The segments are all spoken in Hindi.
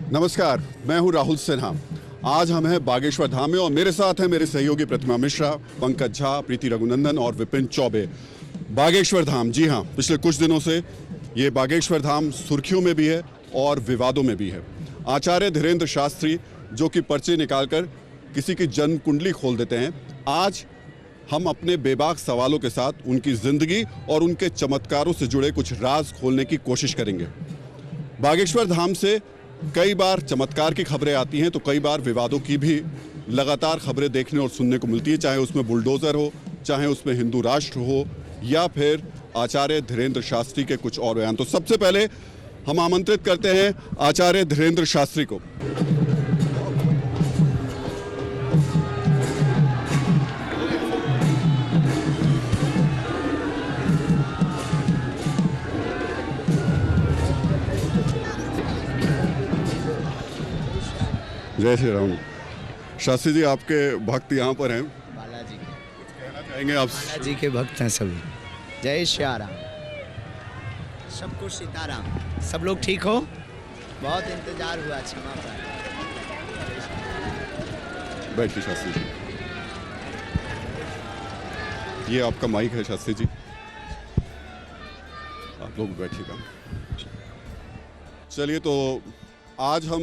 नमस्कार, मैं हूं राहुल सिन्हा। आज हम हैं बागेश्वर धाम में और मेरे साथ हैं मेरे सहयोगी प्रतिमा मिश्रा, पंकज झा, प्रीति रघुनंदन और विपिन चौबे। बागेश्वर धाम, जी हाँ, पिछले कुछ दिनों से ये बागेश्वर धाम सुर्खियों में भी है और विवादों में भी है। आचार्य धीरेन्द्र शास्त्री जो कि पर्चे निकालकर किसी की जन्म कुंडली खोल देते हैं, आज हम अपने बेबाक सवालों के साथ उनकी जिंदगी और उनके चमत्कारों से जुड़े कुछ राज खोलने की कोशिश करेंगे। बागेश्वर धाम से कई बार चमत्कार की खबरें आती हैं तो कई बार विवादों की भी लगातार खबरें देखने और सुनने को मिलती है, चाहे उसमें बुलडोज़र हो, चाहे उसमें हिंदू राष्ट्र हो या फिर आचार्य धीरेन्द्र शास्त्री के कुछ और बयान। तो सबसे पहले हम आमंत्रित करते हैं आचार्य धीरेन्द्र शास्त्री को। जय श्री राम। शास्त्री जी, आपके भक्त यहाँ पर हैं, बालाजी के कुछ कहना चाहेंगे आप? बालाजी के भक्त हैं सभी। जय श्री राम, सबको सीताराम। सब लोग ठीक हो? बहुत इंतजार हुआ, क्षमा प्रार्थना। बैठिए शास्त्री जी, ये आपका माइक है शास्त्री जी, आप लोग बैठिएगा। चलिए, तो आज हम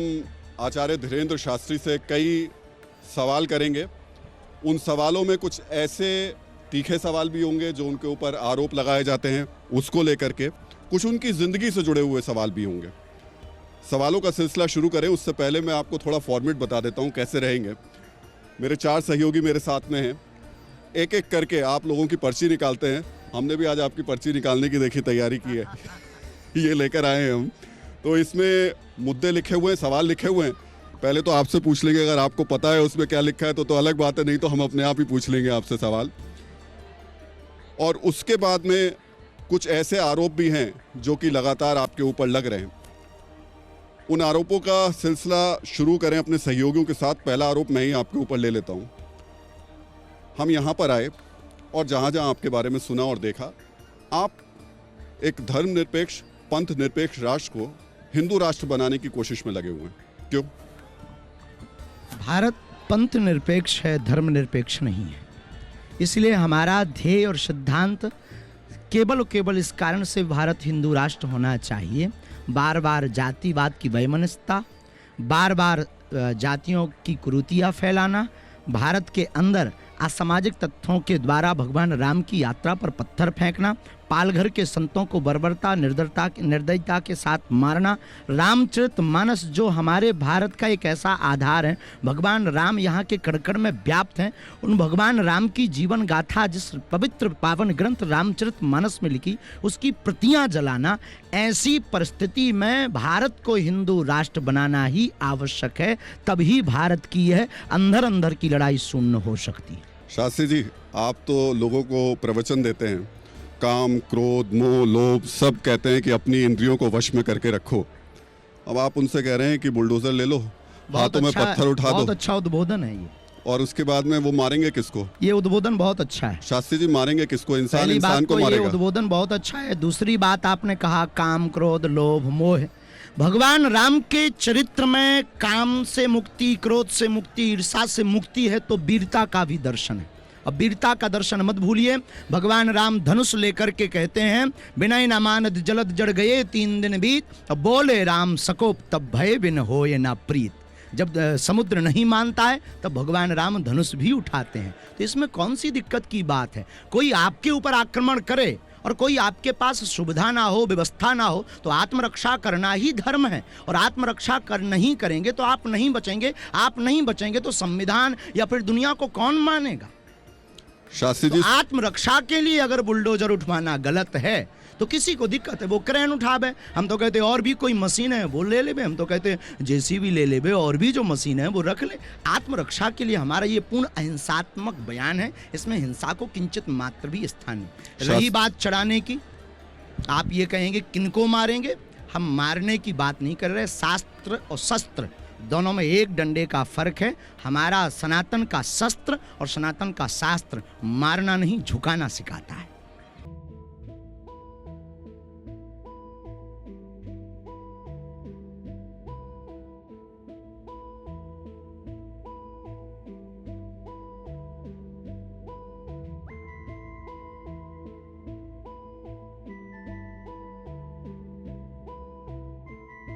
आचार्य धीरेन्द्र शास्त्री से कई सवाल करेंगे। उन सवालों में कुछ ऐसे तीखे सवाल भी होंगे जो उनके ऊपर आरोप लगाए जाते हैं, उसको लेकर के कुछ उनकी ज़िंदगी से जुड़े हुए सवाल भी होंगे। सवालों का सिलसिला शुरू करें उससे पहले मैं आपको थोड़ा फॉर्मेट बता देता हूं कैसे रहेंगे। मेरे 4 सहयोगी मेरे साथ में हैं, एक एक करके आप लोगों की पर्ची निकालते हैं। हमने भी आज आपकी पर्ची निकालने की देखी तैयारी की है ये लेकर आए हैं हम। तो इसमें मुद्दे लिखे हुए हैं, सवाल लिखे हुए हैं। पहले तो आपसे पूछ लेंगे, अगर आपको पता है उसमें क्या लिखा है तो अलग बात है, नहीं तो हम अपने आप ही पूछ लेंगे आपसे सवाल। और उसके बाद में कुछ ऐसे आरोप भी हैं जो कि लगातार आपके ऊपर लग रहे हैं। उन आरोपों का सिलसिला शुरू करें अपने सहयोगियों के साथ। पहला आरोप मैं ही आपके ऊपर ले लेता हूं। हम यहाँ पर आए और जहाँ जहाँ आपके बारे में सुना और देखा, आप एक धर्मनिरपेक्ष, पंथ निरपेक्ष राष्ट्र को हिंदू राष्ट्र बनाने की कोशिश में लगे हुए हैं। क्यों? भारत पंथ निरपेक्ष है, धर्म निरपेक्ष नहीं है। इसलिए हमारा ध्येय और सिद्धांत केवल इस कारण से भारत हिंदू राष्ट्र होना चाहिए। बार बार जातिवाद की वैमनस्यता, बार बार जातियों की कुरीतियाँ फैलाना, भारत के अंदर असामाजिक तत्वों के द्वारा भगवान राम की यात्रा पर पत्थर फेंकना, पालघर के संतों को बर्बरता निर्दयता के साथ मारना, रामचरितमानस जो हमारे भारत का एक ऐसा आधार है, भगवान राम यहाँ के कण-कण में व्याप्त हैं, उन भगवान राम की जीवन गाथा जिस पवित्र पावन ग्रंथ रामचरितमानस में लिखी, उसकी प्रतियां जलाना, ऐसी परिस्थिति में भारत को हिंदू राष्ट्र बनाना ही आवश्यक है। तभी भारत की यह अंदर की लड़ाई शून्य हो सकती है। शास्त्री जी, आप तो लोगों को प्रवचन देते हैं, काम, क्रोध, मोह, लोभ सब कहते हैं कि अपनी इंद्रियों को वश में करके रखो। अब आप उनसे कह रहे हैं कि बुलडोजर ले लो, हाथों में पत्थर उठा दो। बहुत अच्छा उद्बोधन है ये। और उसके बाद में वो मारेंगे किसको? ये उद्बोधन बहुत अच्छा है। शास्त्री जी, मारेंगे किसको? इंसान पहली इंसान बात को तो ये मारेगा। उद्बोधन बहुत अच्छा है। दूसरी बात आपने कहा काम, क्रोध, लोभ, मोह। भगवान राम के चरित्र में काम से मुक्ति, क्रोध से मुक्ति, ईर्षा से मुक्ति है, तो वीरता का भी दर्शन है। अब वीरता का दर्शन मत भूलिए। भगवान राम धनुष लेकर के कहते हैं, बिनय न मानद जलद जड़ गए 3 दिन बीत, अब बोले राम सकोप तब भय बिन होए ना प्रीत। जब समुद्र नहीं मानता है तब भगवान राम धनुष भी उठाते हैं। तो इसमें कौन सी दिक्कत की बात है? कोई आपके ऊपर आक्रमण करे और कोई आपके पास सुविधा ना हो, व्यवस्था ना हो, तो आत्मरक्षा करना ही धर्म है। और आत्मरक्षा नहीं करेंगे तो आप नहीं बचेंगे। आप नहीं बचेंगे तो संविधान या फिर दुनिया को कौन मानेगा? शास्त्री जी, तो आत्मरक्षा के लिए अगर बुलडोजर उठवाना गलत है तो किसी को दिक्कत है वो क्रेन उठावे। हम तो कहते और भी कोई मशीन है वो ले लेबे, हम तो कहते जेसीबी ले लेबे, और भी जो मशीन है वो रख ले। आत्मरक्षा के लिए हमारा ये पूर्ण अहिंसात्मक बयान है, इसमें हिंसा को किंचित मात्र भी स्थान नहीं। रही बात चढ़ाने की, आप ये कहेंगे किनको मारेंगे, हम मारने की बात नहीं कर रहे। शास्त्र और शस्त्र दोनों में एक डंडे का फर्क है। हमारा सनातन का शस्त्र और सनातन का शास्त्र मारना नहीं, झुकाना सिखाता है।